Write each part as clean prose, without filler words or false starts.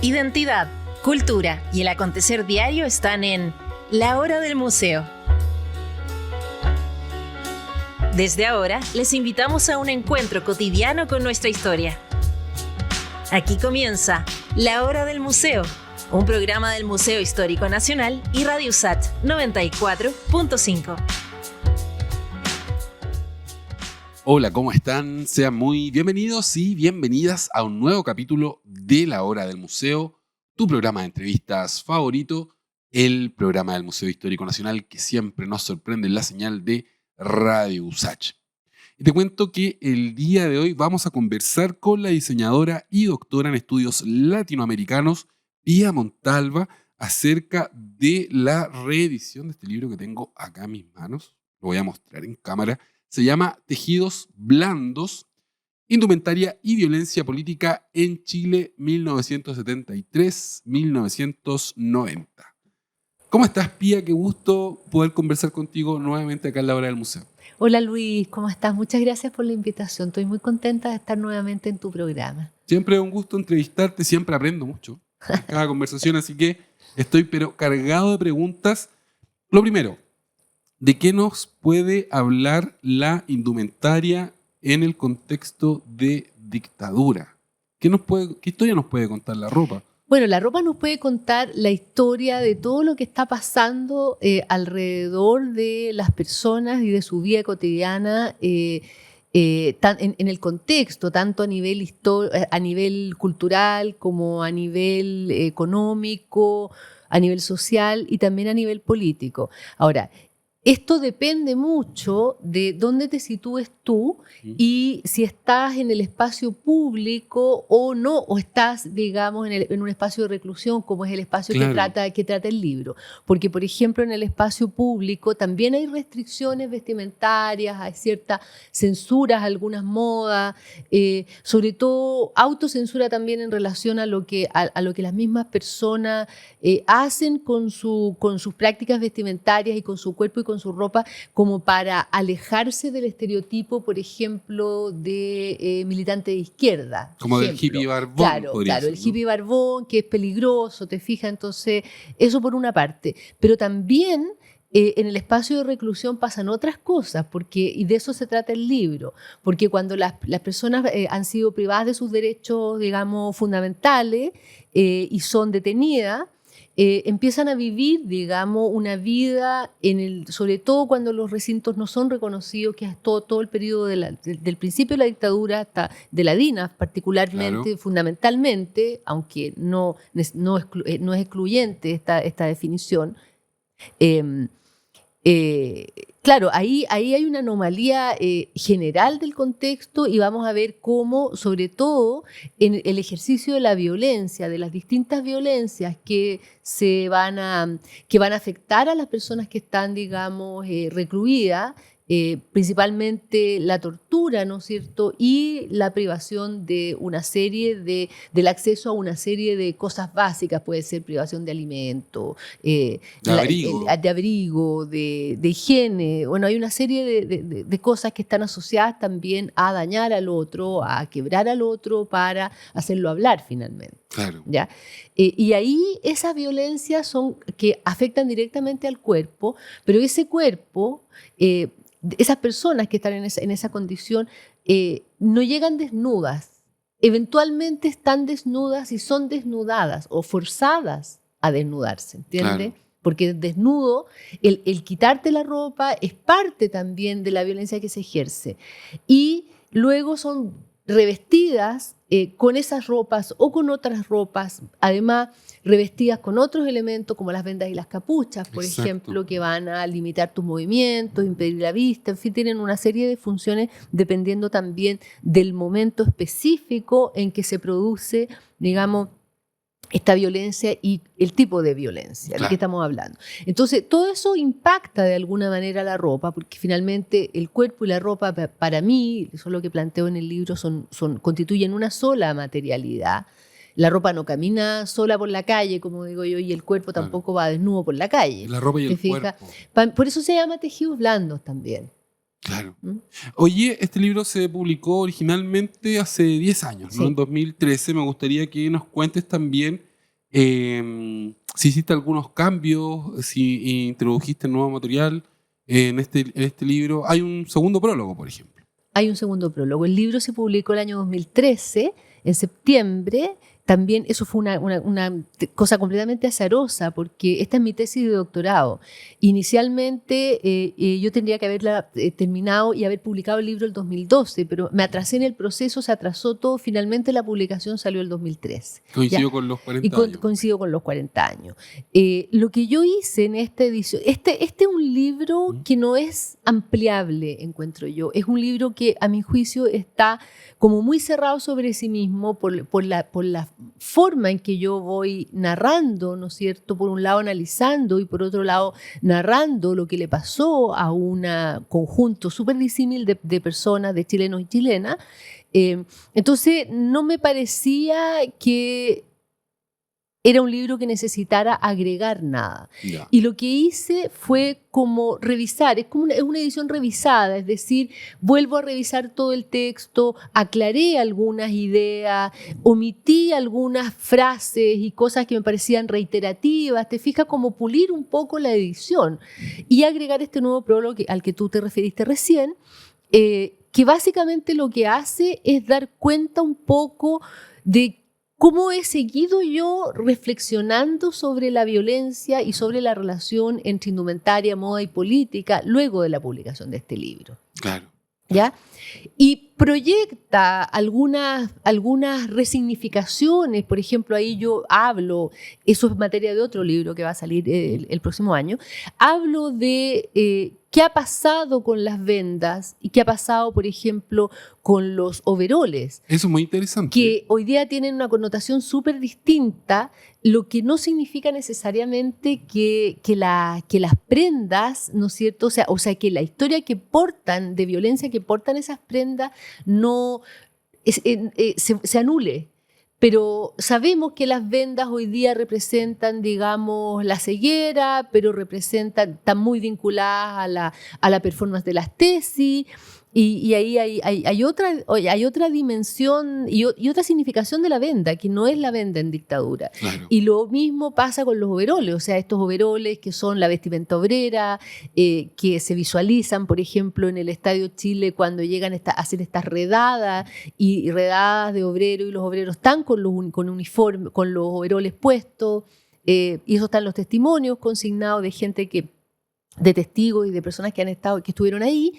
Identidad, cultura y el acontecer diario están en La Hora del Museo. Desde ahora, les invitamos a un encuentro cotidiano con nuestra historia. Aquí comienza La Hora del Museo, un programa del Museo Histórico Nacional y Radio USACH 94.5. Hola, ¿cómo están? Sean muy bienvenidos y bienvenidas a un nuevo capítulo de La Hora del Museo, tu programa de entrevistas favorito, el programa del Museo Histórico Nacional que siempre nos sorprende en la señal de Radio USACH. Y te cuento que el día de hoy vamos a conversar con la diseñadora y doctora en estudios latinoamericanos, Pía Montalva, acerca de la reedición de este libro que tengo acá en mis manos. Lo voy a mostrar en cámara. Se llama Tejidos Blandos, Indumentaria y Violencia Política en Chile 1973-1990. ¿Cómo estás, Pía? Qué gusto poder conversar contigo nuevamente acá en La Hora del Museo. Hola Luis, ¿cómo estás? Muchas gracias por la invitación. Estoy muy contenta de estar nuevamente en tu programa. Siempre es un gusto entrevistarte, siempre aprendo mucho en cada conversación, así que estoy pero cargado de preguntas. Lo primero, ¿de qué nos puede hablar la indumentaria en el contexto de dictadura? ¿Qué historia nos puede contar la ropa? Bueno, la ropa nos puede contar la historia de todo lo que está pasando alrededor de las personas y de su vida cotidiana en el contexto, tanto a nivel cultural como a nivel económico, a nivel social y también a nivel político. Ahora, esto depende mucho de dónde te sitúes tú y si estás en el espacio público o no, o estás, digamos, en un espacio de reclusión, como es el espacio Claro. que trata el libro. Porque, por ejemplo, en el espacio público también hay restricciones vestimentarias, hay ciertas censuras, algunas modas, sobre todo autocensura también en relación a lo que las mismas personas hacen con sus prácticas vestimentarias y con su cuerpo y con su ropa, como para alejarse del estereotipo, por ejemplo, de militante de izquierda. Como del hippie barbón. Claro, el hippie barbón, que es peligroso, te fijas. Entonces, eso por una parte. Pero también en el espacio de reclusión pasan otras cosas, y de eso se trata el libro, porque cuando las personas han sido privadas de sus derechos, digamos, fundamentales y son detenidas, empiezan a vivir, digamos, una vida, sobre todo cuando los recintos no son reconocidos, que es todo el periodo del principio de la dictadura hasta de la DINA, particularmente, claro, fundamentalmente, aunque no es excluyente esta definición. Claro, ahí hay una anomalía general del contexto y vamos a ver cómo, sobre todo, en el ejercicio de la violencia, de las distintas violencias que van a afectar a las personas que están, digamos, recluidas, principalmente la tortura, ¿no es cierto?, y la privación de una serie del acceso a una serie de cosas básicas, puede ser privación de alimento, de abrigo, de higiene. Bueno, hay una serie de cosas que están asociadas también a dañar al otro, a quebrar al otro para hacerlo hablar finalmente. Claro. ¿Ya? Y ahí esas violencias son que afectan directamente al cuerpo, pero ese cuerpo, esas personas que están en esa condición no llegan desnudas. Eventualmente están desnudas y son desnudadas o forzadas a desnudarse, ¿entiendes? Claro. Porque desnudo, el quitarte la ropa es parte también de la violencia que se ejerce. Y luego son revestidas con esas ropas o con otras ropas, además revestidas con otros elementos como las vendas y las capuchas, por Exacto. ejemplo, que van a limitar tus movimientos, impedir la vista, en fin, tienen una serie de funciones dependiendo también del momento específico en que se produce, digamos, esta violencia y el tipo de violencia del que estamos hablando. Entonces, todo eso impacta de alguna manera la ropa, porque finalmente el cuerpo y la ropa, para mí, eso es lo que planteo en el libro, constituyen una sola materialidad. La ropa no camina sola por la calle, como digo yo, y el cuerpo tampoco va desnudo por la calle. La ropa y el cuerpo. Por eso se llama Tejidos Blandos también. Claro. Oye, este libro se publicó originalmente hace 10 años, ¿no? Sí. En 2013. Me gustaría que nos cuentes también Si hiciste algunos cambios, si introdujiste nuevo material en este libro. Hay un segundo prólogo, por ejemplo. Hay un segundo prólogo. El libro se publicó el año 2013, en septiembre. También eso fue una cosa completamente azarosa, porque esta es mi tesis de doctorado. Inicialmente yo tendría que haberla terminado y haber publicado el libro el 2012, pero me atrasé en el proceso, se atrasó todo, finalmente la publicación salió el 2013. Coincidió con los 40 años. Coincidió con los 40 años. Lo que yo hice en esta edición, este es un libro que no es ampliable, encuentro yo. Es un libro que, a mi juicio, está como muy cerrado sobre sí mismo por la forma en que yo voy narrando, ¿no es cierto? Por un lado analizando y por otro lado narrando lo que le pasó a un conjunto súper disímil de personas, de chilenos y chilenas. Entonces no me parecía que era un libro que necesitara agregar nada. Ya. Y lo que hice fue como revisar, es una edición revisada, es decir, vuelvo a revisar todo el texto, aclaré algunas ideas, omití algunas frases y cosas que me parecían reiterativas, te fijas, como pulir un poco la edición y agregar este nuevo prólogo al que tú te referiste recién, que básicamente lo que hace es dar cuenta un poco de cómo he seguido yo reflexionando sobre la violencia y sobre la relación entre indumentaria, moda y política luego de la publicación de este libro. Claro. ¿Ya? Y proyecta algunas resignificaciones. Por ejemplo, ahí yo hablo, eso es materia de otro libro que va a salir el próximo año, hablo de qué ha pasado con las vendas y qué ha pasado, por ejemplo, con los overoles. Eso es muy interesante. Que hoy día tienen una connotación súper distinta, lo que no significa necesariamente que las prendas, ¿no es cierto? O sea, que la historia que portan, de violencia que portan esas prendas, no se anule. Pero sabemos que las vendas hoy día representan, digamos, la ceguera, pero están muy vinculadas a la performance de las tesis. Y ahí hay otra dimensión y otra significación de la venda, que no es la venda en dictadura. Claro. Y lo mismo pasa con los overoles, o sea, estos overoles que son la vestimenta obrera, que se visualizan, por ejemplo, en el Estadio Chile cuando llegan a hacer estas redadas y redadas de obreros, y los obreros están con uniforme, con los overoles puestos, y eso están los testimonios consignados de gente de testigos y de personas que estuvieron ahí,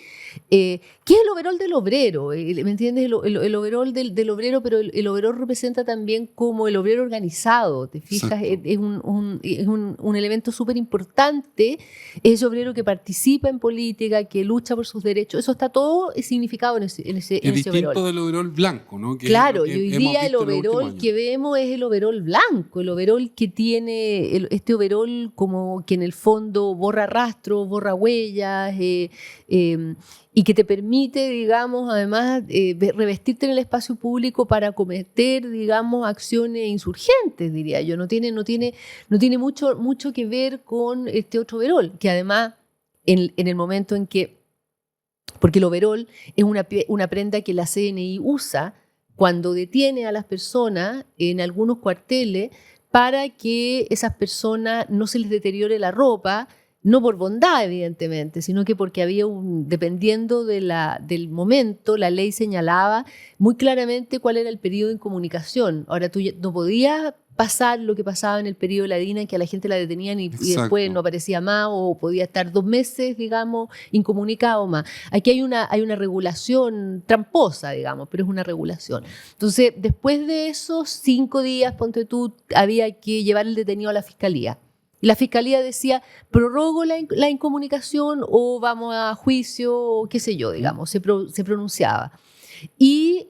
¿qué es el overol del obrero? ¿Me entiendes? El overol del obrero, pero el overol representa también como el obrero organizado, ¿te fijas? Es un elemento súper importante, es ese obrero que participa en política, que lucha por sus derechos, eso está todo significado en ese distinto overol. Del overol blanco, ¿no? Que claro, es y hoy día el overol que vemos es el overol blanco, el overol que tiene, este overol como que en el fondo borra rastro, borra huellas, y que te permite, digamos, además revestirte en el espacio público para cometer, digamos, acciones insurgentes, diría yo. No tiene mucho que ver con este otro overol, que además en el momento en que, porque el overol es una prenda que la CNI usa cuando detiene a las personas en algunos cuarteles para que esas personas no se les deteriore la ropa, no por bondad, evidentemente, sino que porque dependiendo del momento, la ley señalaba muy claramente cuál era el periodo de incomunicación. Ahora, tú no podías pasar lo que pasaba en el periodo de la DINA, en que a la gente la detenían y después no aparecía más, o podía estar 2 meses, digamos, incomunicado más. Aquí hay una regulación tramposa, digamos, pero es una regulación. Entonces, después de esos 5 días, ponte tú, había que llevar el detenido a la fiscalía. Y la fiscalía decía, prorrogo la incomunicación o vamos a juicio, o qué sé yo, digamos, se pronunciaba. Y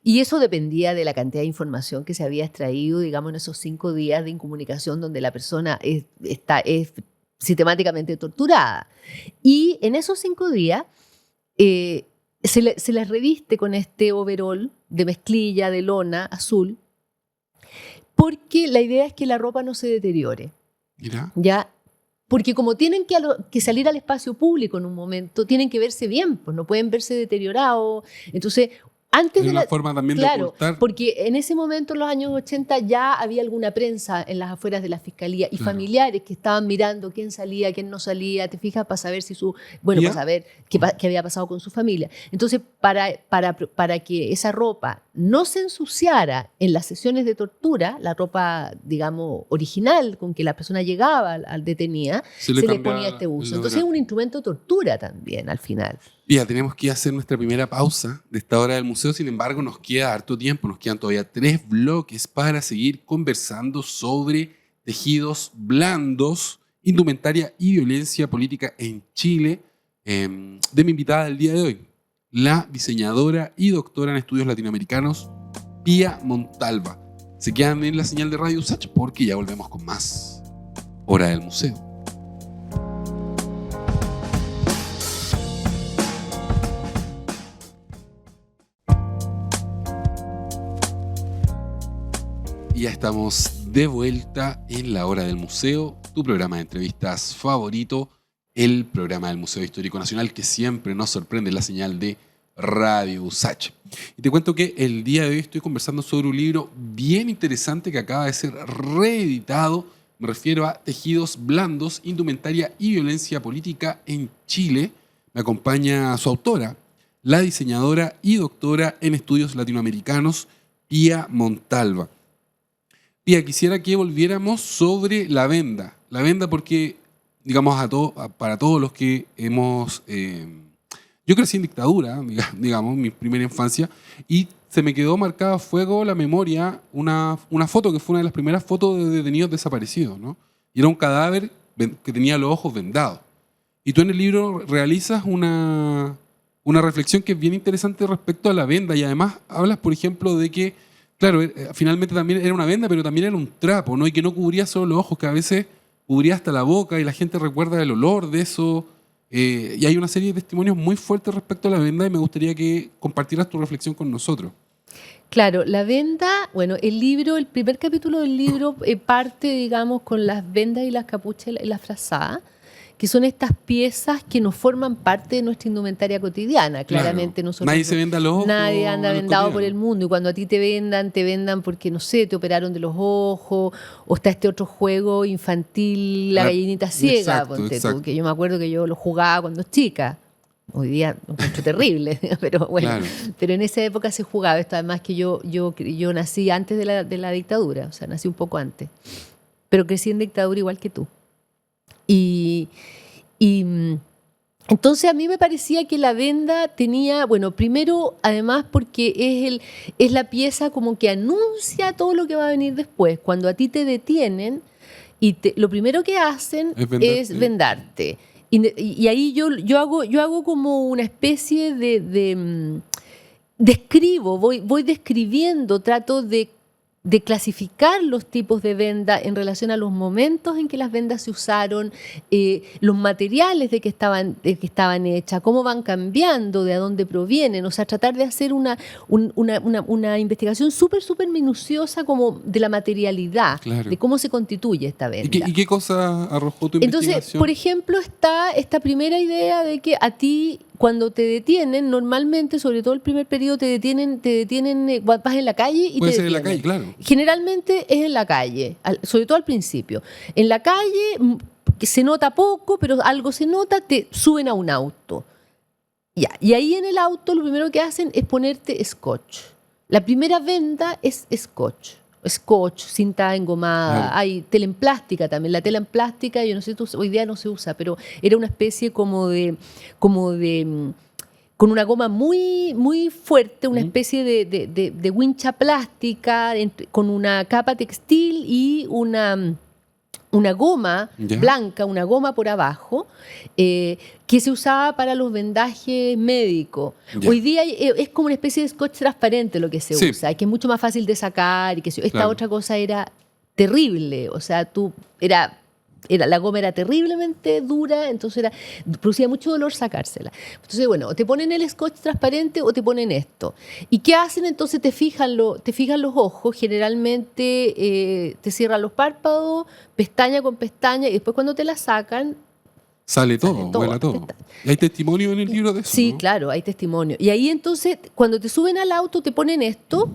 eso dependía de la cantidad de información que se había extraído, digamos, en esos 5 días de incomunicación donde la persona es sistemáticamente torturada. Y en esos 5 días se les reviste con este overol de mezclilla, de lona azul, porque la idea es que la ropa no se deteriore. Mira. ¿Ya? Porque como tienen que salir al espacio público en un momento, tienen que verse bien, pues no pueden verse deteriorados. Entonces, Antes Es de una la, forma también de claro, ocultar. porque en ese momento, en los años 80, ya había alguna prensa en las afueras de la fiscalía y Claro. familiares que estaban mirando quién salía, quién no salía, te fijas, para saber si ¿Ya? para saber qué había pasado con su familia. Entonces, para que esa ropa no se ensuciara en las sesiones de tortura, la ropa, digamos, original con que la persona llegaba al detenida, se le cambiaba ponía este el uso. Entonces, es un instrumento de tortura también, al final. Ya, tenemos que hacer nuestra primera pausa de esta hora del museo. Sin embargo, nos queda harto tiempo. Nos quedan todavía 3 bloques para seguir conversando sobre tejidos blandos, indumentaria y violencia política en Chile, de mi invitada del día de hoy, la diseñadora y doctora en estudios latinoamericanos, Pía Montalva. Se quedan en la señal de Radio USACH porque ya volvemos con más Hora del Museo. Y ya estamos de vuelta en la Hora del Museo, tu programa de entrevistas favorito, el programa del Museo Histórico Nacional que siempre nos sorprende en la señal de Radio USACH. Y te cuento que el día de hoy estoy conversando sobre un libro bien interesante que acaba de ser reeditado. Me refiero a Tejidos blandos, indumentaria y violencia política en Chile. Me acompaña su autora, la diseñadora y doctora en estudios latinoamericanos, Pía Montalva. Pía, quisiera que volviéramos sobre la venda. La venda porque, digamos, para todos los que hemos... yo crecí en dictadura, digamos, mi primera infancia, y se me quedó marcada a fuego la memoria una foto que fue una de las primeras fotos de detenidos desaparecidos, ¿no? Y era un cadáver que tenía los ojos vendados. Y tú en el libro realizas una reflexión que es bien interesante respecto a la venda, y además hablas, por ejemplo, de que claro, finalmente también era una venda, pero también era un trapo, ¿no? Y que no cubría solo los ojos, que a veces cubría hasta la boca y la gente recuerda el olor de eso. Y hay una serie de testimonios muy fuertes respecto a la venda y me gustaría que compartieras tu reflexión con nosotros. Claro, la venda, bueno, el primer capítulo del libro parte, digamos, con las vendas y las capuchas y las frazadas, que son estas piezas que nos forman parte de nuestra indumentaria cotidiana. Claramente Claro. nosotros... Nadie se venda los ojos. Nadie anda vendado por cotidiano. el mundo. Y cuando a ti te vendan porque, no sé, te operaron de los ojos, o está este otro juego infantil, la gallinita ciega, exacto, ponte exacto. tú, que yo me acuerdo que yo lo jugaba cuando chica. Hoy día lo encuentro terrible, pero bueno, Claro. pero en esa época se jugaba esto, además que yo nací antes de la dictadura, o sea, nací un poco antes, pero crecí en dictadura igual que tú. Y entonces a mí me parecía que la venda tenía, bueno, primero, además porque es la pieza como que anuncia todo lo que va a venir después. Cuando a ti te detienen, lo primero que hacen es vendarte. Y ahí yo hago como una especie describo, voy describiendo, trato de clasificar los tipos de venda en relación a los momentos en que las vendas se usaron, los materiales de que estaban hechas, cómo van cambiando, de a dónde provienen, o sea, tratar de hacer una investigación súper minuciosa como de la materialidad, Claro. de cómo se constituye esta venda. ¿Y qué cosa arrojó tu Entonces, investigación? por ejemplo, está esta primera idea de que a ti, cuando te detienen, normalmente, sobre todo el primer periodo, te detienen, vas en la calle y Puede te ser en la detienen. calle, claro. Generalmente es en la calle, sobre todo al principio. En la calle que se nota poco, pero algo se nota, te suben a un auto. Ya. Y ahí en el auto lo primero que hacen es ponerte scotch. La primera venda es scotch, cinta engomada, Claro. hay tela en plástica también. La tela en plástica, yo no sé, hoy día no se usa, pero era una especie como de con una goma muy fuerte, una especie de wincha plástica, con una capa textil y una goma Ya. blanca, una goma por abajo, que se usaba para los vendajes médicos. Ya. Hoy día es como una especie de scotch transparente lo que se Sí. usa, que es mucho más fácil de sacar. Y que esta Claro. otra cosa era terrible, o sea, la goma era terriblemente dura, entonces producía mucho dolor sacársela. Entonces, bueno, o te ponen el scotch transparente o te ponen esto. ¿Y qué hacen? Entonces te fijan los ojos, generalmente te cierran los párpados, pestaña con pestaña, y después cuando te la sacan, Sale todo, Sale todo. vuela todo. ¿Y hay testimonio en el libro de eso? Sí, ¿no? claro, hay testimonio. Y ahí entonces, cuando te suben al auto, te ponen esto,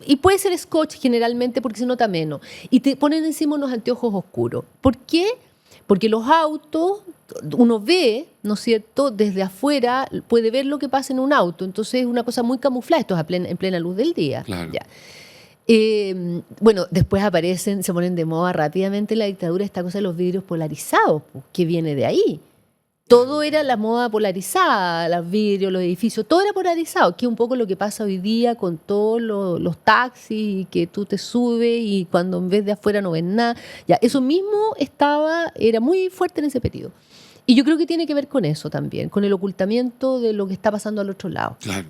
y puede ser scotch generalmente porque se nota menos, y te ponen encima unos anteojos oscuros. ¿Por qué? Porque los autos, uno ve, ¿no es cierto?, desde afuera, puede ver lo que pasa en un auto. Entonces es una cosa muy camuflada, esto es en plena luz del día. Claro. Ya. Bueno, después se ponen de moda rápidamente en la dictadura esta cosa de los vidrios polarizados, pues, que viene de ahí. Todo era la moda polarizada, los vidrios, los edificios, todo era polarizado, que es un poco lo que pasa hoy día con todos los taxis, y que tú te subes y cuando en vez de afuera no ves nada. Ya, eso mismo era muy fuerte en ese periodo. Y yo creo que tiene que ver con eso también, con el ocultamiento de lo que está pasando al otro lado. Claro.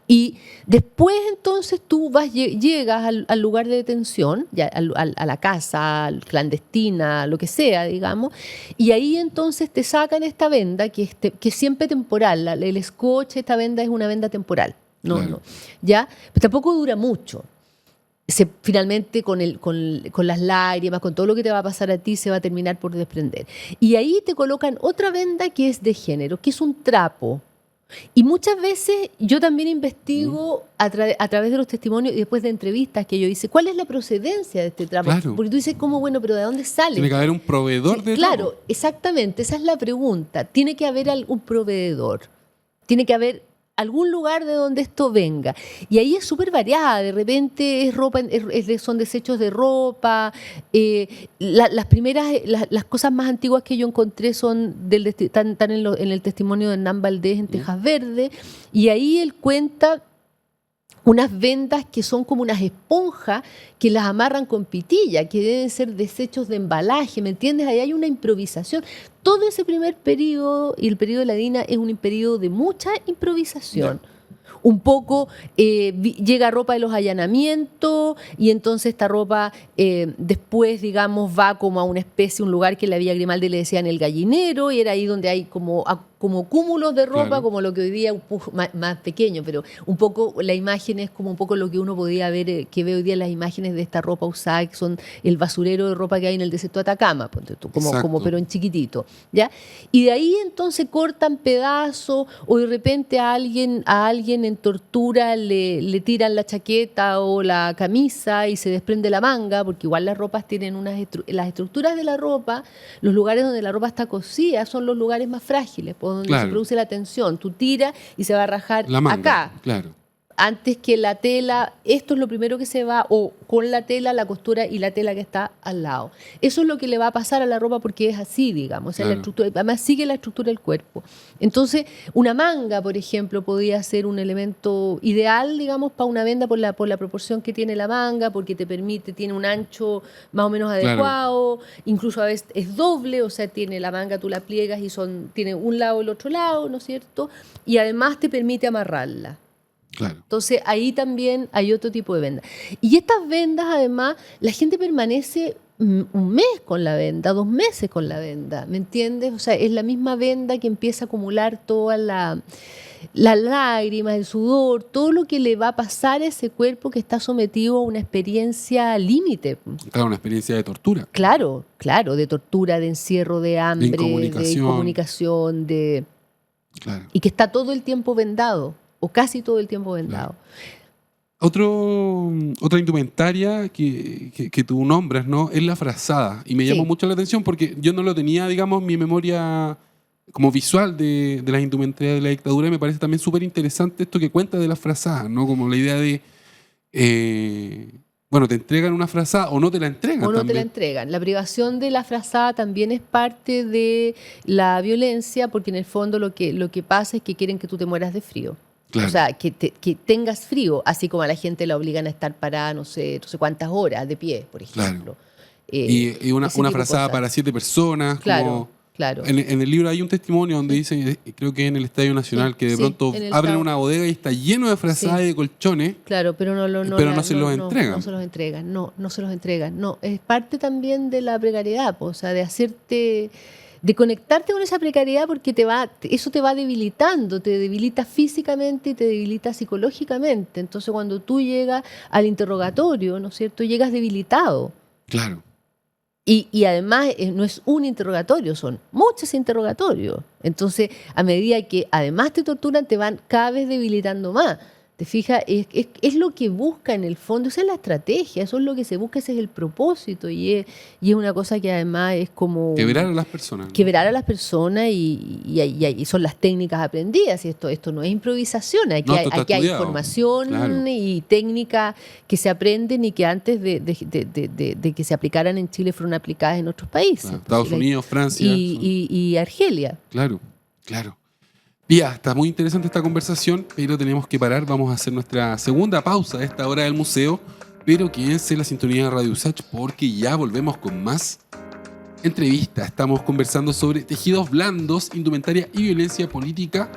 Y después entonces tú llegas al lugar de detención, ya, a la casa clandestina, lo que sea, digamos, y ahí entonces te sacan esta venda que es siempre temporal. El scotch, esta venda es una venda temporal. No, ¿ya? Pero tampoco dura mucho. Finalmente con las lágrimas, con todo lo que te va a pasar a ti, se va a terminar por desprender. Y ahí te colocan otra venda que es de género, que es un trapo. Y muchas veces yo también investigo a través de los testimonios y después de entrevistas que yo hice, ¿cuál es la procedencia de este trapo? Claro. Porque tú dices, ¿cómo? Bueno, pero ¿de dónde sale? Tiene que haber un proveedor de Claro, trapo. exactamente, esa es la pregunta. Tiene que haber algún proveedor. Tiene que haber algún lugar de donde esto venga. Y ahí es súper variada. De repente es ropa, son desechos de ropa. Las primeras, las cosas más antiguas que yo encontré son están en el testimonio de Hernán Valdés en Tejas Verde. Y ahí él cuenta unas vendas que son como unas esponjas que las amarran con pitilla, que deben ser desechos de embalaje, ¿me entiendes? Ahí hay una improvisación. Todo ese primer periodo y el periodo de la DINA es un periodo de mucha improvisación. Ya. Un poco llega ropa de los allanamientos y entonces esta ropa después, digamos, va como a una especie, un lugar que la Villa Grimaldi le decían el gallinero, y era ahí donde hay como cúmulos de ropa, Claro. como lo que hoy día más pequeño, pero un poco la imagen es como un poco lo que uno podía ver, que ve hoy día las imágenes de esta ropa usada, que son el basurero de ropa que hay en el desierto de Atacama, ponte tú, como pero en chiquitito, ¿ya? Y de ahí entonces cortan pedazos, o de repente a alguien en tortura le tiran la chaqueta o la camisa y se desprende la manga, porque igual las ropas tienen las estructuras de la ropa, los lugares donde la ropa está cosida son los lugares más frágiles, donde se produce la tensión. Tú tiras y se va a rajar La manga, acá. claro. Antes que la tela, esto es lo primero que se va, o con la tela, la costura y la tela que está al lado. Eso es lo que le va a pasar a la ropa porque es así, digamos. Claro. La estructura, además sigue la estructura del cuerpo. Entonces, una manga, por ejemplo, podría ser un elemento ideal, digamos, para una venda por la proporción que tiene la manga, porque tiene un ancho más o menos adecuado, claro. Incluso a veces es doble, o sea, tiene la manga, tú la pliegas y tiene un lado y el otro lado, ¿no es cierto? Y además te permite amarrarla. Claro. Entonces ahí también hay otro tipo de vendas. Y estas vendas, además, la gente permanece un mes con la venda, 2 meses con la venda, ¿me entiendes? O sea, es la misma venda que empieza a acumular todas las lágrimas, el sudor, todo lo que le va a pasar a ese cuerpo que está sometido a una experiencia límite. Claro, una experiencia de tortura. Claro, de tortura, de encierro, de hambre, de incomunicación, Claro. Y que está todo el tiempo vendado. O casi todo el tiempo vendado. Claro. Otra indumentaria que tú nombras, ¿no? Es la frazada. Y me llamó mucho la atención porque yo no lo tenía, digamos, en mi memoria como visual de las indumentarias de la dictadura. Y me parece también súper interesante esto que cuenta de las frazadas, ¿no? Como la idea de... te entregan una frazada o no te la entregan. O no también. te la entregan. La privación de la frazada también es parte de la violencia porque en el fondo lo que pasa es que quieren que tú te mueras de frío. Claro. O sea, que tengas frío, así como a la gente la obligan a estar parada no sé cuántas horas de pie, por ejemplo. Claro. Y una frazada para 7 personas. Claro. En el libro hay un testimonio donde dicen, creo que en el Estadio Nacional, que de pronto abren una bodega y está lleno de frazadas y de colchones. Claro, pero no se los entregan. No se los entregan. No, es parte también de la precariedad, o sea, de conectarte con esa precariedad porque eso te va debilitando, te debilita físicamente y te debilita psicológicamente. Entonces cuando tú llegas al interrogatorio, ¿no es cierto?, llegas debilitado. Claro. Y además no es un interrogatorio, son muchos interrogatorios. Entonces, a medida que además te torturan, te van cada vez debilitando más. ¿Te fijas? Es lo que busca en el fondo, esa es la estrategia, eso es lo que se busca, ese es el propósito. Y es una cosa que además es como... Quebrar a las personas. Quebrar a las personas y son las técnicas aprendidas. Y esto no es improvisación, aquí hay información, claro, y técnicas que se aprenden y que antes de que se aplicaran en Chile fueron aplicadas en otros países. Claro, Estados Unidos, Francia. Y Argelia. Claro, claro. Pía, está muy interesante esta conversación, pero tenemos que parar. Vamos a hacer nuestra segunda pausa de esta hora del museo, pero quédense en la sintonía de Radio USACH porque ya volvemos con más entrevistas. Estamos conversando sobre tejidos blandos, indumentaria y violencia política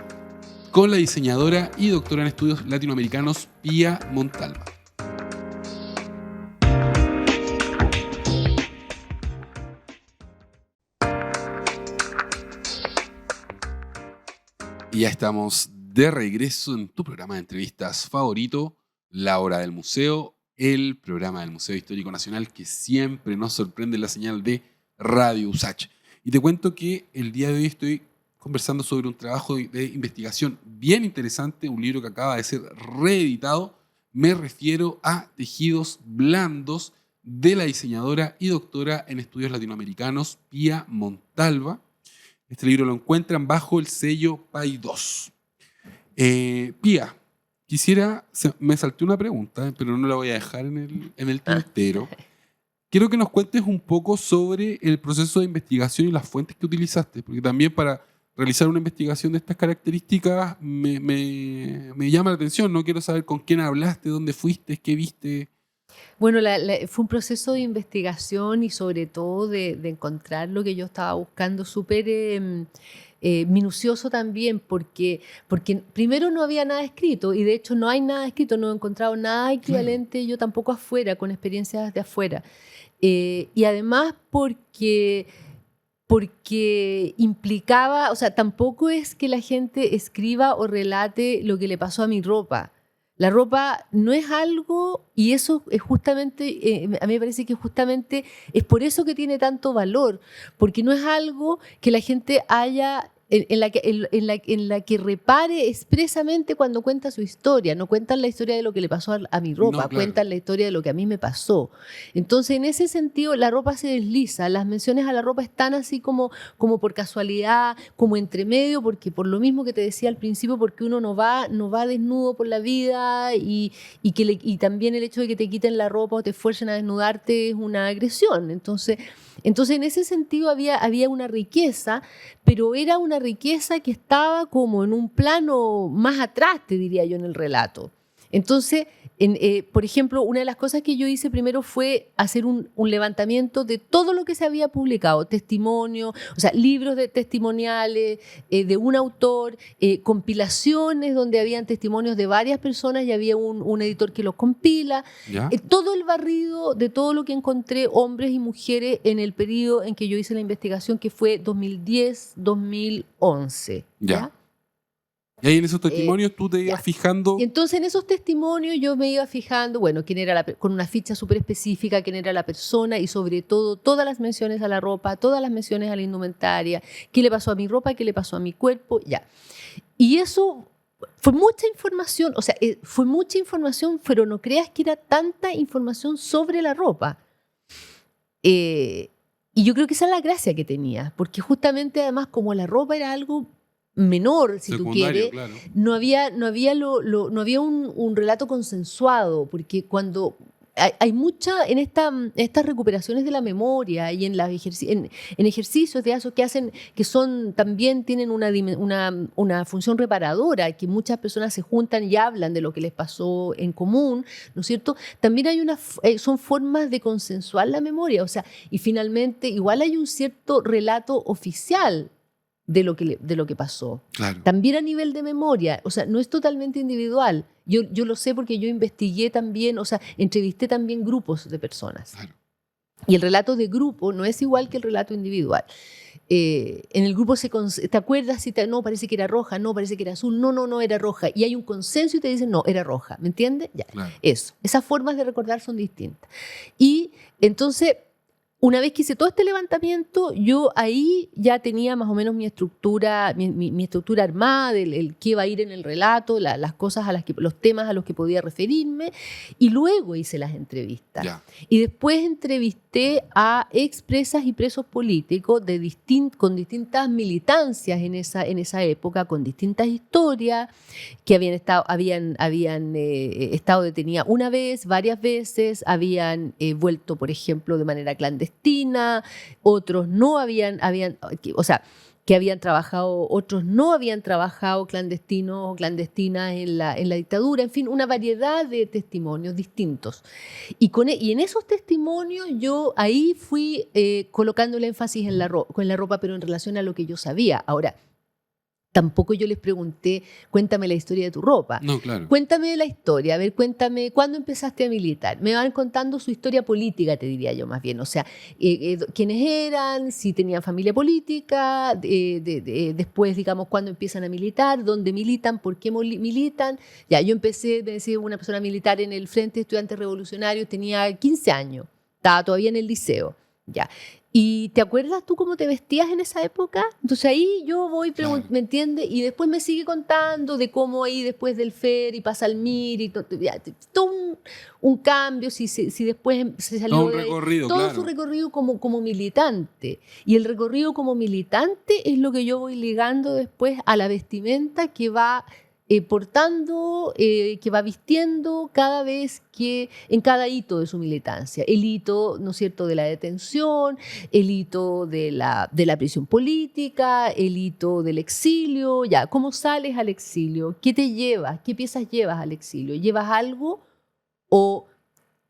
con la diseñadora y doctora en estudios latinoamericanos Pía Montalva. Y ya estamos de regreso en tu programa de entrevistas favorito, La Hora del Museo, el programa del Museo Histórico Nacional que siempre nos sorprende en la señal de Radio USACH. Y te cuento que el día de hoy estoy conversando sobre un trabajo de investigación bien interesante, un libro que acaba de ser reeditado. Me refiero a Tejidos Blandos, de la diseñadora y doctora en estudios latinoamericanos Pía Montalva. Este libro lo encuentran bajo el sello Paidós. Pía, me salté una pregunta, pero no la voy a dejar en el tintero. Quiero que nos cuentes un poco sobre el proceso de investigación y las fuentes que utilizaste, porque también para realizar una investigación de estas características me llama la atención, ¿no? Quiero saber con quién hablaste, dónde fuiste, qué viste. Bueno, fue un proceso de investigación y sobre todo de encontrar lo que yo estaba buscando súper minucioso también, porque primero no había nada escrito y de hecho no hay nada escrito, no he encontrado nada equivalente, yo tampoco afuera, con experiencias de afuera. Y además porque implicaba, o sea, tampoco es que la gente escriba o relate lo que le pasó a mi ropa. La ropa no es algo, y eso es justamente, a mí me parece que justamente es por eso que tiene tanto valor, porque no es algo que la gente haya, en la que repare expresamente cuando cuenta su historia. No cuentan la historia de lo que le pasó a mi ropa, no, claro, cuentan la historia de lo que a mí me pasó. Entonces, en ese sentido, la ropa se desliza, las menciones a la ropa están así como por casualidad, como entre medio, porque por lo mismo que te decía al principio, porque uno no va desnudo por la vida y también el hecho de que te quiten la ropa o te fuercen a desnudarte es una agresión. Entonces en ese sentido había una riqueza, pero era una riqueza que estaba como en un plano más atrás, te diría yo, en el relato. Entonces, por ejemplo, una de las cosas que yo hice primero fue hacer un levantamiento de todo lo que se había publicado, testimonios, o sea, libros testimoniales de un autor, compilaciones donde habían testimonios de varias personas y había un editor que los compila. Todo el barrido de todo lo que encontré, hombres y mujeres, en el periodo en que yo hice la investigación, que fue 2010-2011. ¿Ya? Y ahí en esos testimonios tú te ibas fijando. Y entonces en esos testimonios yo me iba fijando, bueno, quién era con una ficha súper específica, quién era la persona y sobre todo todas las menciones a la ropa, todas las menciones a la indumentaria, qué le pasó a mi ropa, qué le pasó a mi cuerpo, ya. Y eso fue mucha información, o sea, fue mucha información, pero no creas que era tanta información sobre la ropa. Y yo creo que esa es la gracia que tenía, porque justamente además como la ropa era algo menor, si tú quieres, claro, no había un relato consensuado, porque cuando hay mucha en estas recuperaciones de la memoria y en ejercicios de esos que hacen, que también tienen una función reparadora, que muchas personas se juntan y hablan de lo que les pasó en común, ¿no es cierto? También son formas de consensuar la memoria, o sea, y finalmente igual hay un cierto relato oficial de lo que pasó. Claro. También a nivel de memoria, o sea, no es totalmente individual. Yo lo sé porque yo investigué también, o sea, entrevisté también grupos de personas. Claro. Y el relato de grupo no es igual que el relato individual. En el grupo ¿te acuerdas? No, parece que era roja, no, parece que era azul, no, era roja. Y hay un consenso y te dicen, no, era roja. ¿Me entiendes? Ya, claro. Eso. Esas formas de recordar son distintas. Y entonces una vez que hice todo este levantamiento, yo ahí ya tenía más o menos mi estructura, mi estructura armada, el qué va a ir en el relato, las cosas los temas a los que podía referirme, y luego hice las entrevistas. Ya. Y después entrevisté a expresas y presos políticos con distintas militancias en esa época, con distintas historias, que habían estado detenidas una vez, varias veces, habían vuelto, por ejemplo, de manera clandestina, otros no que habían trabajado, otros no habían trabajado clandestinos o clandestinas en la dictadura, en fin, una variedad de testimonios distintos. Y en esos testimonios yo ahí fui colocando el énfasis en la ropa, pero en relación a lo que yo sabía. Ahora, tampoco yo les pregunté, cuéntame la historia de tu ropa. No, claro. Cuéntame la historia, a ver, cuéntame, ¿cuándo empezaste a militar? Me van contando su historia política, te diría yo más bien. O sea, quiénes eran, si tenían familia política, después, digamos, cuándo empiezan a militar, dónde militan, por qué militan. Ya, yo empecé, me decía una persona militar en el Frente de Estudiantes Revolucionarios, tenía 15 años, estaba todavía en el liceo. Ya. ¿Y te acuerdas tú cómo te vestías en esa época? Entonces ahí yo voy, Claro. ¿me entiendes? Y después me sigue contando de cómo ahí después del FER y pasa al MIR y todo un cambio, si después se salió Todo un de ahí, recorrido, todo claro. su recorrido como militante. Y el recorrido como militante es lo que yo voy ligando después a la vestimenta que va portando, que va vistiendo cada vez en cada hito de su militancia. El hito, ¿no es cierto?, de la detención, el hito de la prisión política, el hito del exilio. Ya, ¿cómo sales al exilio? ¿Qué te llevas? ¿Qué piezas llevas al exilio? ¿Llevas algo o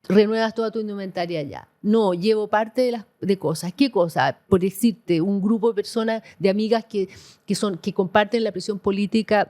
renuevas toda tu indumentaria allá? No, llevo parte de cosas. ¿Qué cosas? Por decirte, un grupo de personas, de amigas que comparten la prisión política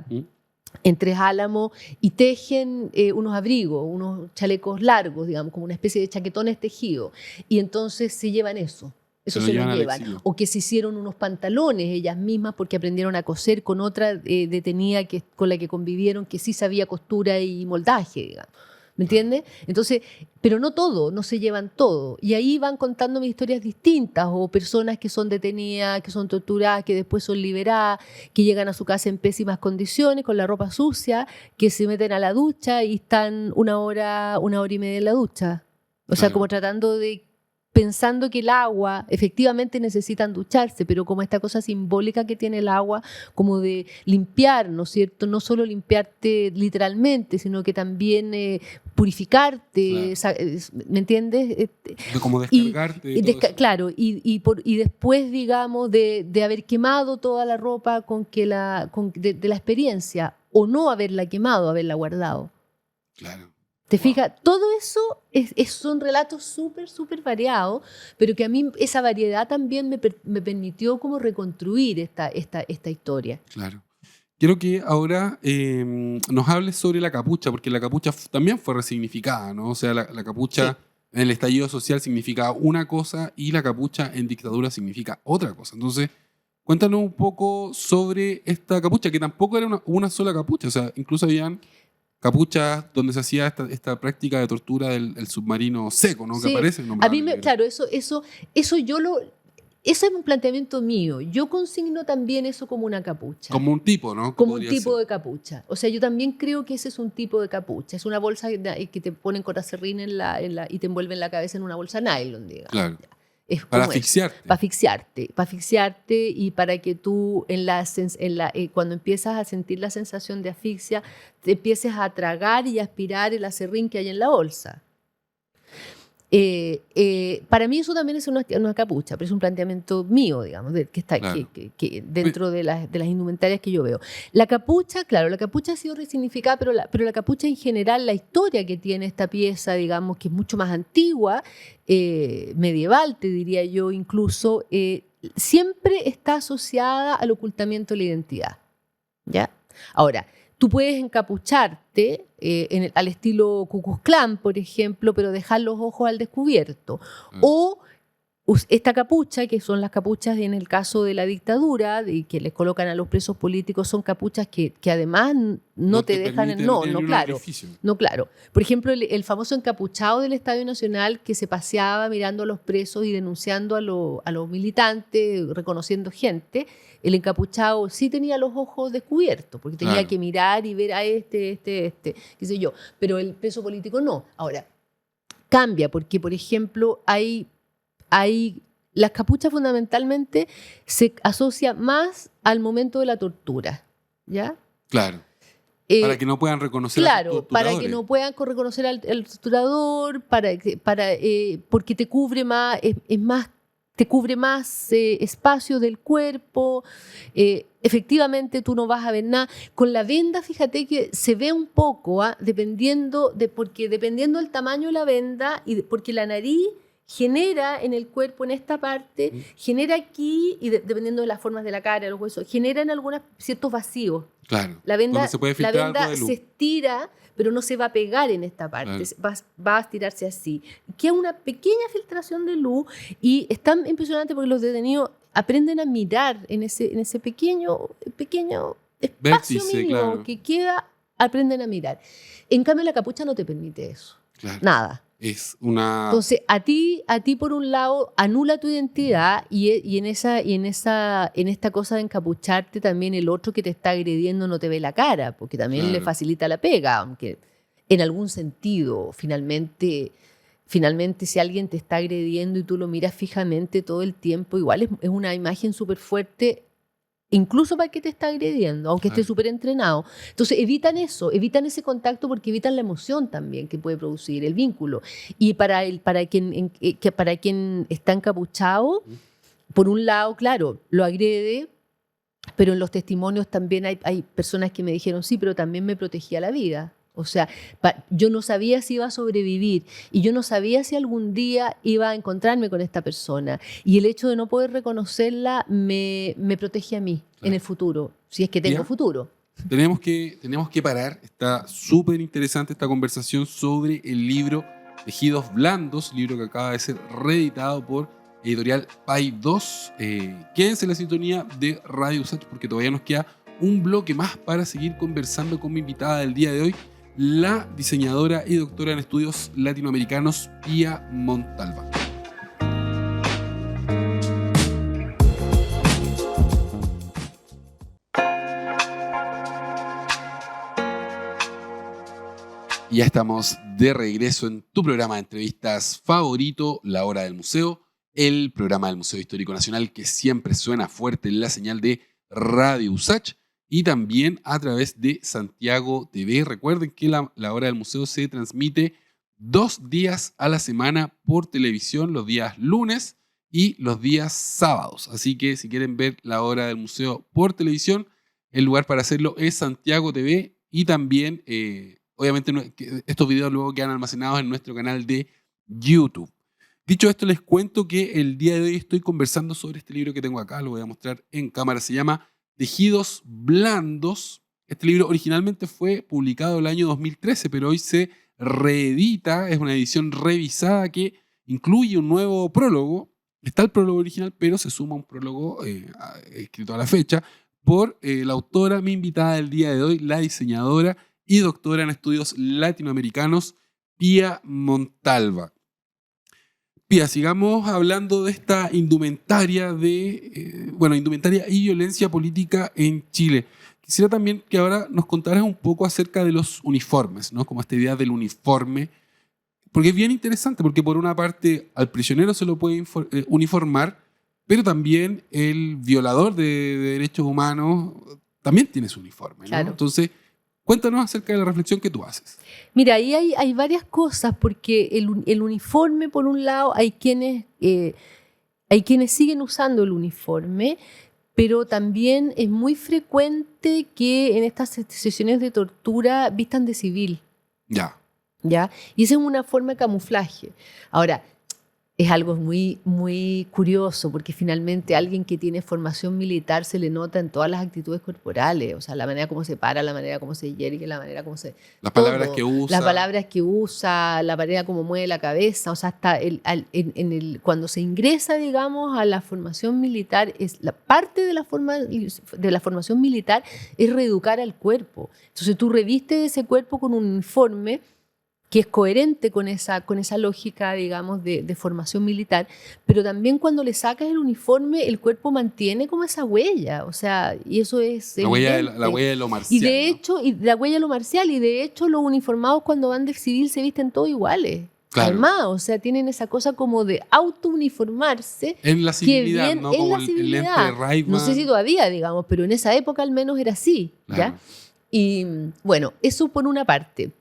en Tres Álamos y tejen unos abrigos, unos chalecos largos, digamos, como una especie de chaquetones tejidos. Y entonces se llevan eso. Eso se lo llevan. O que se hicieron unos pantalones ellas mismas porque aprendieron a coser con otra detenida con la que convivieron, que sí sabía costura y moldaje, digamos. ¿Me entiendes? Entonces, pero no todo, no se llevan todo. Y ahí van contándome historias distintas, o personas que son detenidas, que son torturadas, que después son liberadas, que llegan a su casa en pésimas condiciones, con la ropa sucia, que se meten a la ducha y están una hora y media en la ducha. O sea, como pensando que el agua, efectivamente necesitan ducharse, pero como esta cosa simbólica que tiene el agua, como de limpiar, ¿no es cierto? No solo limpiarte literalmente, sino que también purificarte, claro. ¿Me entiendes? Como descargarte. Claro, y después, digamos, de haber quemado toda la ropa de la experiencia, o no haberla quemado, haberla guardado. Claro. ¿Te fijas? Todo eso son relatos súper, súper variados, pero que a mí esa variedad también me permitió como reconstruir esta historia. Claro. Quiero que ahora nos hables sobre la capucha, porque la capucha también fue resignificada, ¿no? O sea, la capucha en el estallido social significaba una cosa y la capucha en dictadura significa otra cosa. Entonces, cuéntanos un poco sobre esta capucha, que tampoco era una sola capucha, o sea, incluso habían capuchas donde se hacía esta práctica de tortura del submarino seco, ¿no? Sí. Que aparece. A mí, claro, eso es un planteamiento mío. Yo consigno también eso como una capucha. Como un tipo, ¿no? Como un tipo de capucha. O sea, yo también creo que ese es un tipo de capucha. Es una bolsa que te ponen coracerrín y te envuelven la cabeza en una bolsa nylon, digamos. Claro. Es para como asfixiarte. Para asfixiarte y para que tú cuando empiezas a sentir la sensación de asfixia, te empieces a tragar y aspirar el acerrín que hay en la bolsa. Para mí eso también es una capucha, pero es un planteamiento mío, digamos, que está Claro. que dentro de las indumentarias que yo veo. La capucha, claro, la capucha ha sido resignificada, pero la capucha en general, la historia que tiene esta pieza, digamos, que es mucho más antigua, medieval, te diría yo, incluso, siempre está asociada al ocultamiento de la identidad. ¿Ya? Ahora, tú puedes encapucharte al estilo Ku Klux Klan, por ejemplo, pero dejar los ojos al descubierto. O esta capucha, que son las capuchas en el caso de la dictadura, y que les colocan a los presos políticos, son capuchas que además no te dejan... No, claro. Por ejemplo, el famoso encapuchado del Estadio Nacional que se paseaba mirando a los presos y denunciando a los militantes, reconociendo gente, el encapuchado sí tenía los ojos descubiertos, porque tenía que mirar y ver a este, qué sé yo, pero el preso político no. Ahora, cambia, porque, por ejemplo, las capuchas fundamentalmente se asocia más al momento de la tortura, ¿ya? Claro. Para que no puedan reconocer a los torturadores. Para que no puedan reconocer al torturador, porque te cubre más, te cubre más espacio del cuerpo. Efectivamente, tú no vas a ver nada. Con la venda, fíjate que se ve un poco, porque dependiendo del tamaño de la venda, porque la nariz genera en el cuerpo, en esta parte, genera aquí, y dependiendo de las formas de la cara, los huesos, generan ciertos vacíos. Claro. La venda se estira, pero no se va a pegar en esta parte, va a estirarse así. Queda una pequeña filtración de luz y es tan impresionante porque los detenidos aprenden a mirar en ese pequeño espacio mínimo que queda, aprenden a mirar. En cambio, la capucha no te permite eso. Nada. Entonces, a ti por un lado anula tu identidad y en esta cosa de encapucharte también el otro que te está agrediendo no te ve la cara, porque también le facilita la pega, aunque en algún sentido, finalmente si alguien te está agrediendo y tú lo miras fijamente todo el tiempo, igual es una imagen súper fuerte, incluso para el que te está agrediendo, aunque esté súper entrenado. Entonces evitan ese contacto porque evitan la emoción también que puede producir, el vínculo. Y para quien está encapuchado, por un lado, claro, lo agrede, pero en los testimonios también hay personas que me dijeron, sí, pero también me protegía la vida. O sea, yo no sabía si iba a sobrevivir y yo no sabía si algún día iba a encontrarme con esta persona. Y el hecho de no poder reconocerla me protege a mí en el futuro, si es que tengo futuro. Tenemos que parar. Está súper interesante esta conversación sobre el libro Tejidos Blandos, libro que acaba de ser reeditado por Editorial Paidós. Quédense en la sintonía de Radio USACH porque todavía nos queda un bloque más para seguir conversando con mi invitada del día de hoy, la diseñadora y doctora en estudios latinoamericanos Pía Montalva. Y ya estamos de regreso en tu programa de entrevistas favorito, La Hora del Museo, el programa del Museo Histórico Nacional que siempre suena fuerte en la señal de Radio USACH. Y también a través de Santiago TV. Recuerden que la Hora del Museo se transmite 2 días a la semana por televisión, los días lunes y los días sábados. Así que si quieren ver la Hora del Museo por televisión, el lugar para hacerlo es Santiago TV. Y también, obviamente, estos videos luego quedan almacenados en nuestro canal de YouTube. Dicho esto, les cuento que el día de hoy estoy conversando sobre este libro que tengo acá. Lo voy a mostrar en cámara. Se llama Tejidos Blandos. Este libro originalmente fue publicado el año 2013, pero hoy se reedita. Es una edición revisada que incluye un nuevo prólogo. Está el prólogo original, pero se suma un prólogo escrito a la fecha por la autora, mi invitada del día de hoy, la diseñadora y doctora en estudios latinoamericanos, Pía Montalva. Pía, sigamos hablando de esta indumentaria indumentaria y violencia política en Chile. Quisiera también que ahora nos contaras un poco acerca de los uniformes, ¿no? Como esta idea del uniforme, porque es bien interesante, porque por una parte al prisionero se lo puede uniformar, pero también el violador de derechos humanos también tiene su uniforme, ¿no? Claro. Entonces, cuéntanos acerca de la reflexión que tú haces. Mira, ahí hay varias cosas, porque el uniforme, por un lado, hay quienes siguen usando el uniforme, pero también es muy frecuente que en estas sesiones de tortura vistan de civil. Ya. ¿Ya? Y esa es una forma de camuflaje. Ahora, es algo muy, muy curioso, porque finalmente alguien que tiene formación militar se le nota en todas las actitudes corporales, o sea, la manera como se para, la manera como se yergue, la manera como se... Las todo, palabras que usa. las palabras que usa, la manera como mueve la cabeza, o sea, hasta cuando se ingresa, digamos, a la formación militar, la parte de la formación militar es reeducar al cuerpo. Entonces tú revistes ese cuerpo con un uniforme que es coherente con esa lógica, digamos, de formación militar, pero también cuando le sacas el uniforme, el cuerpo mantiene como esa huella, o sea, y eso es la huella de lo marcial. Y de hecho, la huella de lo marcial, y de hecho los uniformados cuando van de civil se visten todos iguales. Claro. Además, o sea, tienen esa cosa como de auto-uniformarse. En la civilidad, bien, ¿no? En Como la el civilidad. lente de Ray-Ban. No sé si todavía, digamos, pero en esa época al menos era así, Claro. ¿ya? Y bueno, eso por una parte.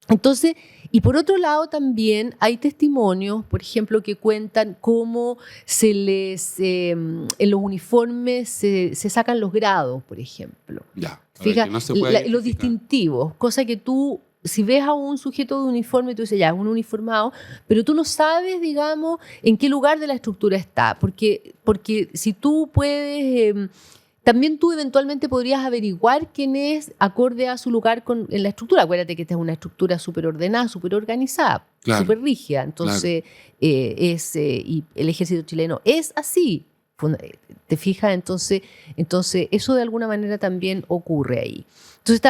Entonces, y por otro lado también hay testimonios, por ejemplo, que cuentan cómo en los uniformes se sacan los grados, por ejemplo. Ya, Fija, no se puede los distintivos, cosa que tú, si ves a un sujeto de uniforme, tú dices, ya, es un uniformado, pero tú no sabes, digamos, en qué lugar de la estructura está, porque si tú puedes... también tú eventualmente podrías averiguar quién es acorde a su lugar en la estructura. Acuérdate que esta es una estructura súper ordenada, súper organizada, claro, súper rígida. Entonces, y el ejército chileno es así. ¿Te fijas? Entonces, eso de alguna manera también ocurre ahí. Entonces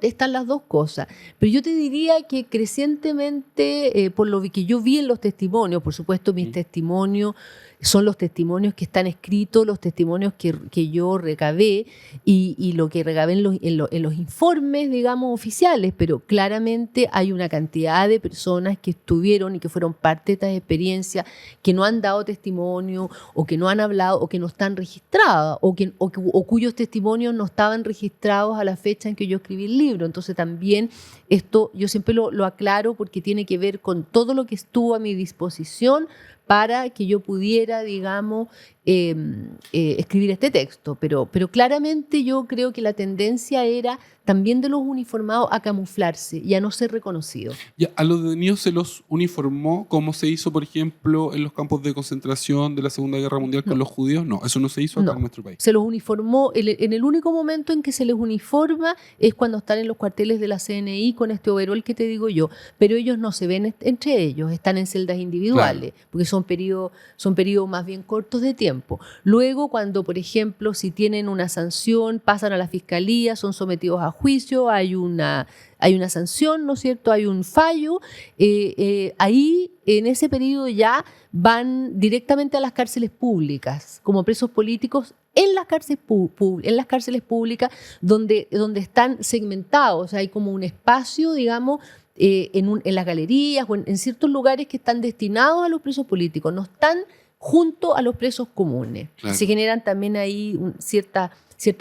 están las dos cosas. Pero yo te diría que crecientemente, por lo que yo vi en los testimonios, por supuesto mis testimonios son los testimonios que están escritos, los testimonios que yo recabé y lo que recabé en los informes, digamos, oficiales, pero claramente hay una cantidad de personas que estuvieron y que fueron parte de estas experiencias, que no han dado testimonio o que no han hablado o que no están registradas o cuyos testimonios no estaban registrados a la fecha en que yo escribí el libro. Entonces también esto yo siempre lo aclaro porque tiene que ver con todo lo que estuvo a mi disposición para que yo pudiera, digamos, escribir este texto. Pero claramente yo creo que la tendencia era también de los uniformados a camuflarse y a no ser reconocidos. Ya, a los detenidos se los uniformó como se hizo, por ejemplo, en los campos de concentración de la Segunda Guerra Mundial con los judíos. No, eso no se hizo acá en nuestro país. Se los uniformó, en el único momento en que se les uniforma es cuando están en los cuarteles de la CNI con este overol que te digo yo, pero ellos no se ven entre ellos, están en celdas individuales, claro, porque son periodos más bien cortos de tiempo. Luego, cuando, por ejemplo, si tienen una sanción, pasan a la fiscalía, son sometidos a juicio, hay una sanción, ¿no es cierto? Hay un fallo. Ahí, en ese periodo ya van directamente a las cárceles públicas, como presos políticos, en las cárceles públicas donde están segmentados. O sea, hay como un espacio, digamos, en las galerías o en ciertos lugares que están destinados a los presos políticos, no están junto a los presos comunes. Claro. Se generan también ahí ciertas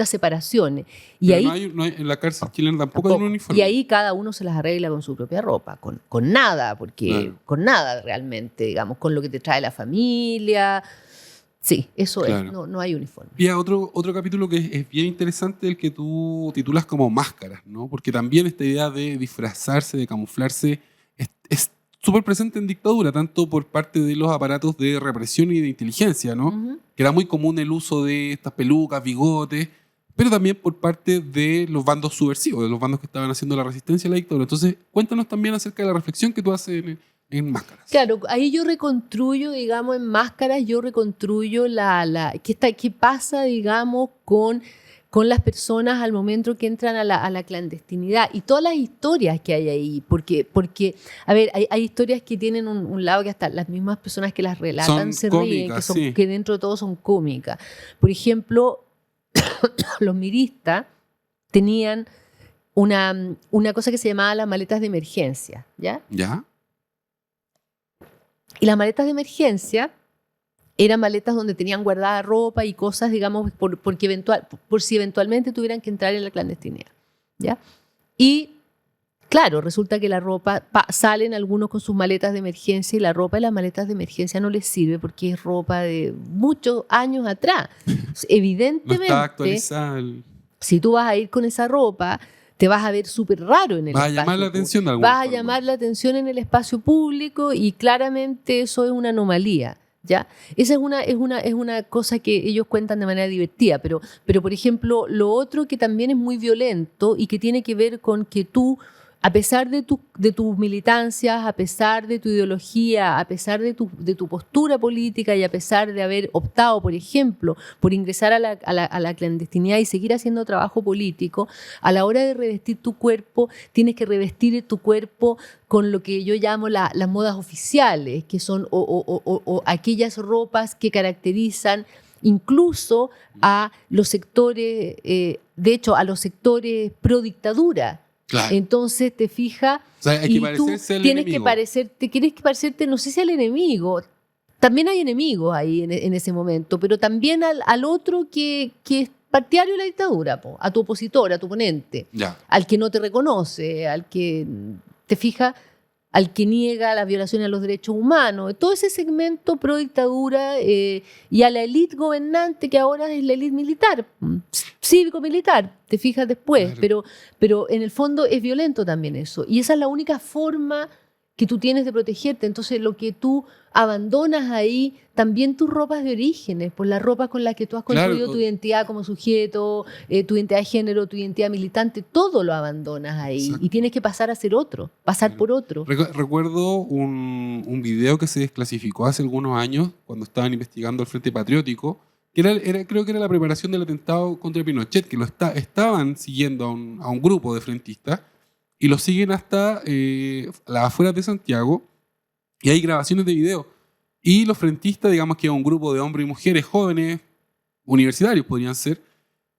separaciones. Y pero ahí, no hay, en la cárcel chilena tampoco hay un uniforme. Y ahí cada uno se las arregla con su propia ropa, con nada, porque claro, con nada realmente, digamos, con lo que te trae la familia. Sí, eso claro, es, no hay uniforme. Y otro capítulo que es bien interesante, el que tú titulas como Máscaras, ¿no? Porque también esta idea de disfrazarse, de camuflarse, es súper presente en dictadura, tanto por parte de los aparatos de represión y de inteligencia, ¿no? Uh-huh. Que era muy común el uso de estas pelucas, bigotes, pero también por parte de los bandos subversivos, de los bandos que estaban haciendo la resistencia a la dictadura. Entonces, cuéntanos también acerca de la reflexión que tú haces en Máscaras. Claro, ahí yo reconstruyo, digamos, en Máscaras, yo reconstruyo qué pasa, digamos, con las personas al momento que entran a la clandestinidad y todas las historias que hay ahí, porque a ver, hay historias que tienen un lado que hasta las mismas personas que las relatan se ríen, que dentro de todo son cómicas. Por ejemplo, los miristas tenían una cosa que se llamaba las maletas de emergencia, ¿ya? ¿Ya? Y las maletas de emergencia eran maletas donde tenían guardada ropa y cosas, digamos, por si eventualmente tuvieran que entrar en la clandestinidad, ¿ya? Y claro, resulta que la ropa, salen algunos con sus maletas de emergencia y la ropa de las maletas de emergencia no les sirve porque es ropa de muchos años atrás. Evidentemente, no está actualizada. Si tú vas a ir con esa ropa, te vas a ver súper raro en el Vas a espacio llamar la público. atención de alguna Vas a forma. llamar la atención en el espacio público y claramente eso es una anomalía. ¿Ya? Esa es una cosa que ellos cuentan de manera divertida, pero por ejemplo, lo otro que también es muy violento y que tiene que ver con que tú, a pesar de tus militancias, a pesar de tu ideología, a pesar de tu postura política y a pesar de haber optado, por ejemplo, por ingresar a la clandestinidad y seguir haciendo trabajo político, a la hora de revestir tu cuerpo, tienes que revestir tu cuerpo con lo que yo llamo las modas oficiales, que son o aquellas ropas que caracterizan incluso a los sectores, de hecho, a los sectores pro dictadura. Claro. Entonces te fijas, O sea, hay que y tú parecerse al tienes enemigo. tienes que parecerte, no sé si al enemigo, también hay enemigos ahí en ese momento, pero también al otro que es partidario de la dictadura, a tu opositor, a tu oponente, Ya. al que no te reconoce, al que te fijas, al que niega las violaciones a los derechos humanos, todo ese segmento pro dictadura y a la élite gobernante que ahora es la élite militar, cívico-militar, te fijas después, Claro. pero en el fondo es violento también eso. Y esa es la única forma que tú tienes de protegerte. Entonces lo que tú abandonas ahí, también tus ropas de orígenes, pues la ropa con la que tú has construido Claro. tu identidad como sujeto, tu identidad de género, tu identidad militante, todo lo abandonas ahí. Exacto. Y tienes que pasar a ser otro, pasar Claro. por otro. Recuerdo un video que se desclasificó hace algunos años cuando estaban investigando el Frente Patriótico, que creo que era la preparación del atentado contra Pinochet, que estaban siguiendo a un grupo de frentistas y lo siguen hasta las afueras de Santiago, y hay grabaciones de video. Y los frentistas, digamos que un grupo de hombres y mujeres jóvenes, universitarios podrían ser,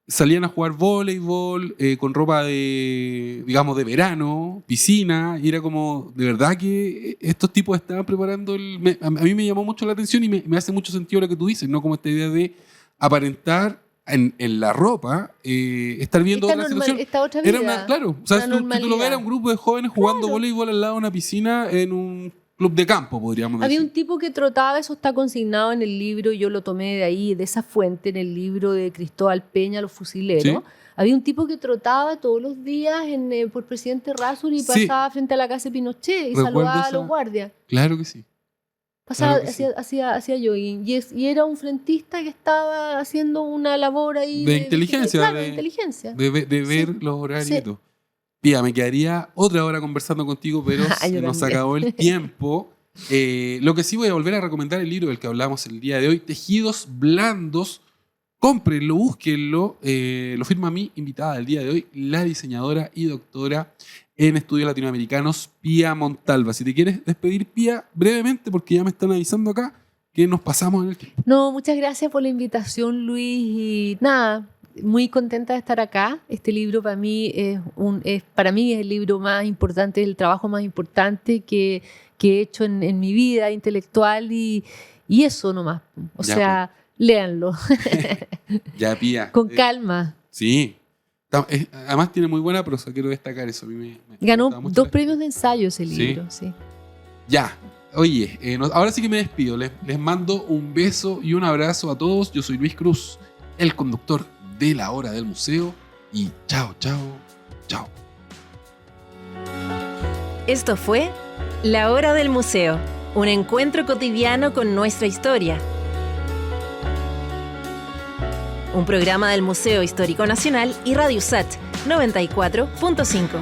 salían a jugar voleibol con ropa de verano, piscina, y era como, de verdad que estos tipos estaban preparando a mí me llamó mucho la atención y me hace mucho sentido lo que tú dices, ¿no? Como esta idea de aparentar en la ropa, estar viendo otra situación. Esta otra vida. Claro, o sea, si tú lo ves, normalidad. era un grupo de jóvenes jugando voleibol al lado de una piscina en un club de campo, podríamos Había decir. un tipo que trotaba, eso está consignado en el libro, yo lo tomé de ahí, de esa fuente, en el libro de Cristóbal Peña, Los Fusileros. ¿Sí? Había un tipo que trotaba todos los días por Presidente Errázuriz y Sí. pasaba frente a la casa de Pinochet y Recuerdo saludaba a esa- los guardias. Claro que sí. Pasaba, Claro que sí. hacía jogging. Y era un frentista que estaba haciendo una labor ahí De inteligencia, Claro, de- de inteligencia. De ver Sí. los horarios Sí. y todo. Pía, me quedaría otra hora conversando contigo, pero Yo se nos también. acabó el tiempo. Lo que sí voy a volver a recomendar el libro del que hablamos el día de hoy, Tejidos Blandos. Cómprenlo, búsquenlo. Lo firma mi invitada del día de hoy, la diseñadora y doctora en estudios latinoamericanos, Pía Montalva. Si te quieres despedir, Pía, brevemente, porque ya me están avisando acá que nos pasamos en el tiempo. No, muchas gracias por la invitación, Luis. Y nada, muy contenta de estar acá. Este libro para mí para mí es el libro más importante, el trabajo más importante que he hecho en mi vida intelectual y eso nomás. O Ya, sea, léanlo Ya, Pía. con calma. Sí. Además tiene muy buena prosa, quiero destacar eso. A mí me Ganó gustaba mucho 2 la- premios de ensayo ese Sí. libro. Sí. Ya. Oye, ahora sí que me despido. Les mando un beso y un abrazo a todos. Yo soy Luis Cruz, el conductor de La Hora del Museo. Y chao, chao, chao. Esto fue La Hora del Museo, un encuentro cotidiano con nuestra historia. Un programa del Museo Histórico Nacional y Radio USAT 94.5.